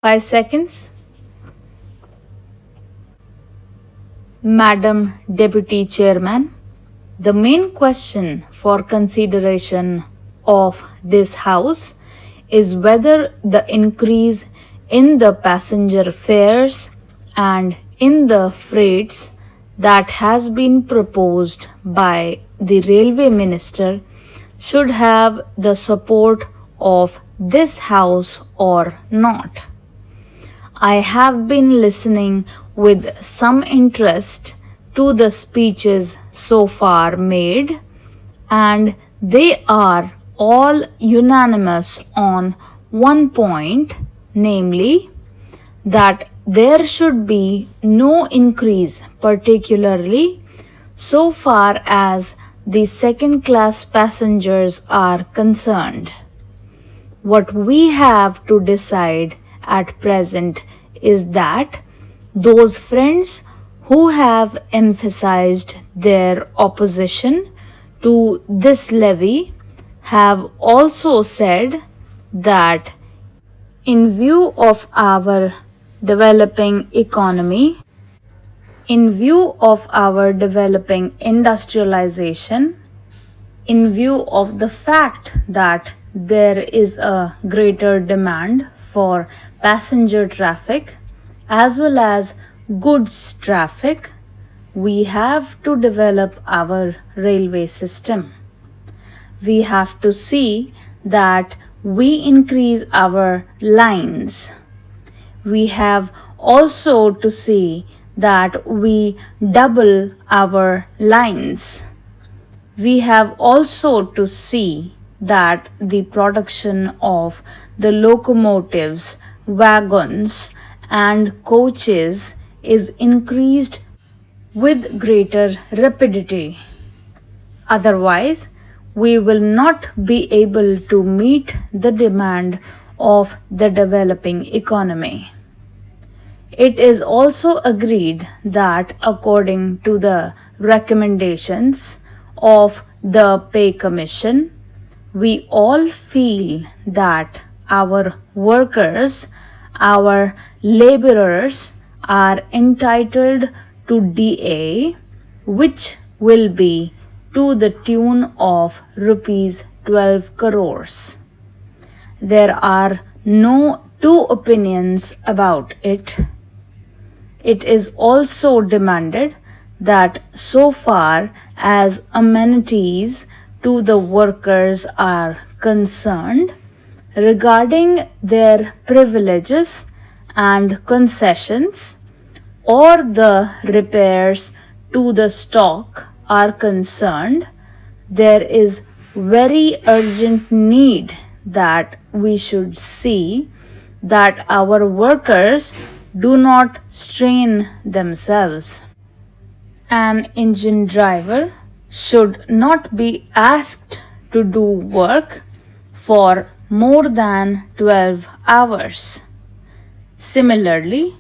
5 seconds. Madam Deputy Chairman, the main question for consideration of this House is whether the increase in the passenger fares and in the freights that has been proposed by the Railway Minister should have the support of this House or not. I have been listening with some interest to the speeches so far made, and they are all unanimous on one point, namely that there should be no increase, particularly so far as the second class passengers are concerned. What we have to decide at present is that those friends who have emphasized their opposition to this levy have also said that in view of our developing economy, in view of our developing industrialization, in view of the fact that there is a greater demand for passenger traffic as well as goods traffic, we have to develop our railway system. We have to see that we increase our lines. We have also to see that we double our lines. We have also to see that the production of the locomotives, wagons, and coaches is increased with greater rapidity. Otherwise, we will not be able to meet the demand of the developing economy. It is also agreed that according to the recommendations of the Pay Commission, we all feel that our workers, our laborers are entitled to DA, which will be to the tune of rupees 12 crores. There are no two opinions about it. It is also demanded that so far as amenities to the workers are concerned, regarding their privileges and concessions or the repairs to the stock are concerned, there is very urgent need that we should see that our workers do not strain themselves. An engine driver should not be asked to do work for more than 12 hours. Similarly,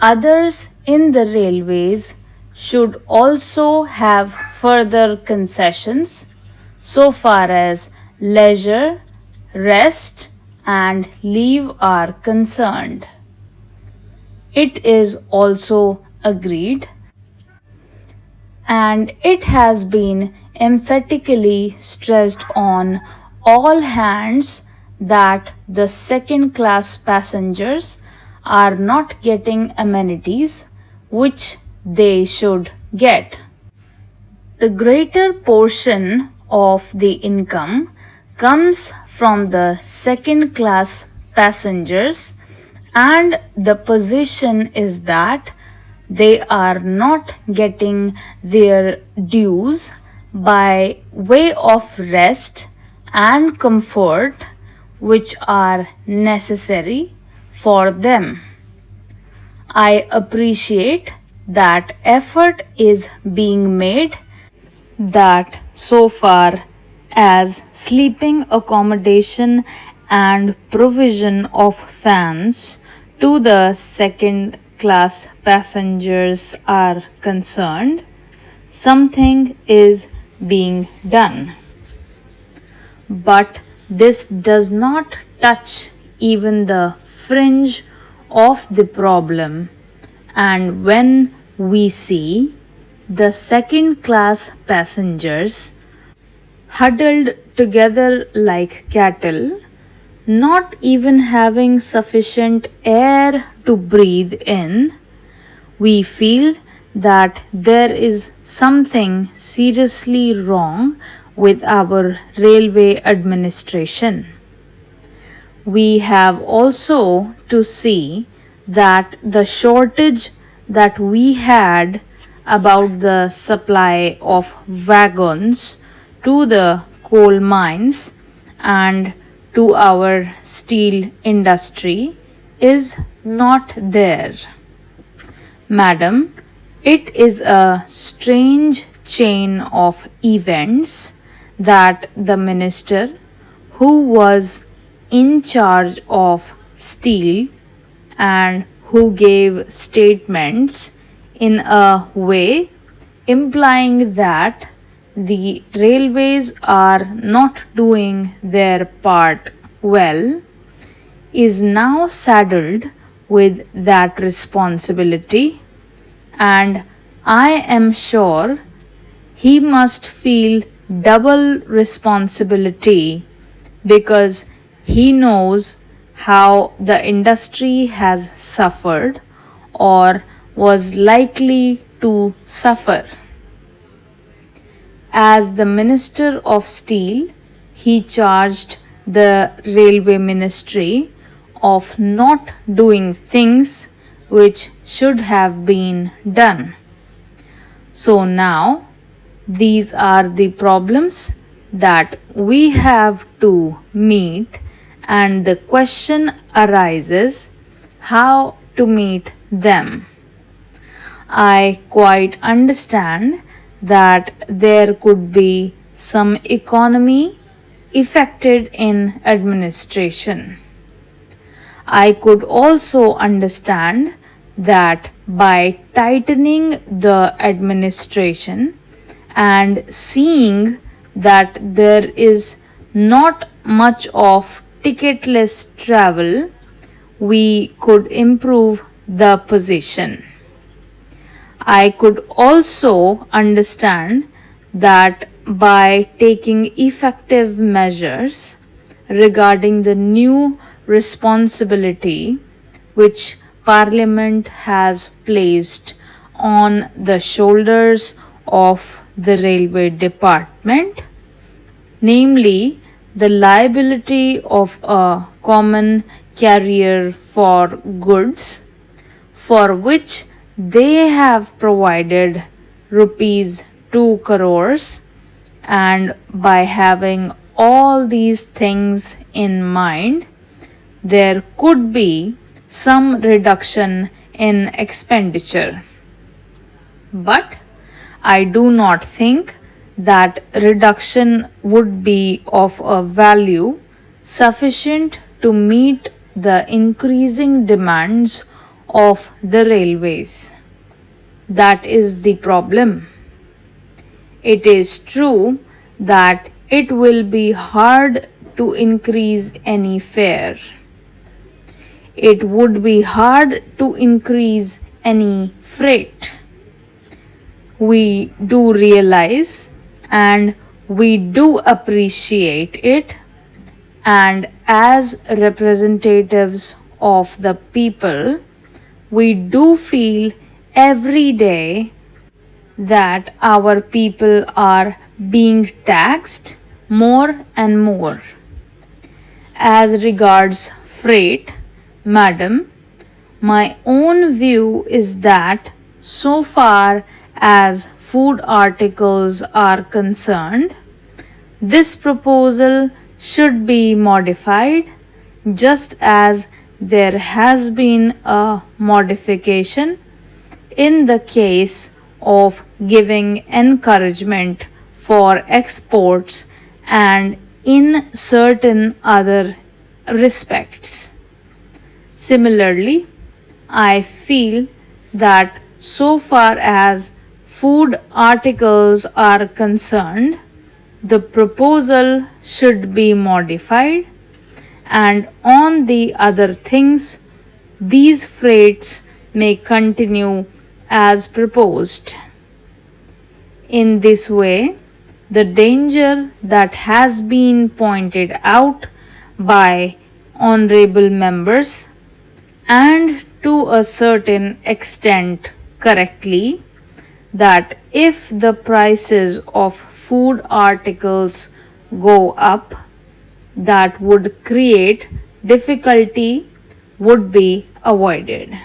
others in the railways should also have further concessions so far as leisure, rest, and leave are concerned. It is also agreed, and it has been emphatically stressed on all hands that the second class passengers are not getting amenities which they should get. The greater portion of the income comes from the second class passengers, and the position is that they are not getting their dues by way of rest and comfort which are necessary for them. I appreciate that effort is being made, that so far as sleeping accommodation and provision of fans to the second class passengers are concerned, something is being done. But this does not touch even the fringe of the problem, and when we see the second class passengers huddled together like cattle, not even having sufficient air to breathe in, we feel that there is something seriously wrong with our railway administration. We have also to see that the shortage that we had about the supply of wagons to the coal mines and to our steel industry is not there. Madam, it is a strange chain of events that the minister who was in charge of steel and who gave statements in a way implying that the railways are not doing their part well, is now saddled with that responsibility, and I am sure he must feel double responsibility because he knows how the industry has suffered or was likely to suffer. As the Minister of Steel, he charged the Railway Ministry of not doing things which should have been done. So now, these are the problems that we have to meet, and the question arises how to meet them. I quite understand that there could be some economy affected in administration. I could also understand that by tightening the administration and seeing that there is not much of ticketless travel, we could improve the position. I could also understand that by taking effective measures regarding the new responsibility which Parliament has placed on the shoulders of the Railway Department, namely the liability of a common carrier for goods, for which they have provided rupees 2 crores, and by having all these things in mind, there could be some reduction in expenditure. But I do not think that reduction would be of a value sufficient to meet the increasing demands of the railways. That is the problem. It is true that it will be hard to increase any fare. It would be hard to increase any freight. We do realize and we do appreciate it, and as representatives of the people, we do feel every day that our people are being taxed more and more. As regards freight, Madam, my own view is that so far as food articles are concerned, this proposal should be modified just as there has been a modification in the case of giving encouragement for exports and in certain other respects. Similarly, I feel that so far as food articles are concerned, the proposal should be modified, and on the other things, these freights may continue as proposed. In this way, the danger that has been pointed out by honorable members, and to a certain extent correctly, that if the prices of food articles go up, that would create difficulty, would be avoided.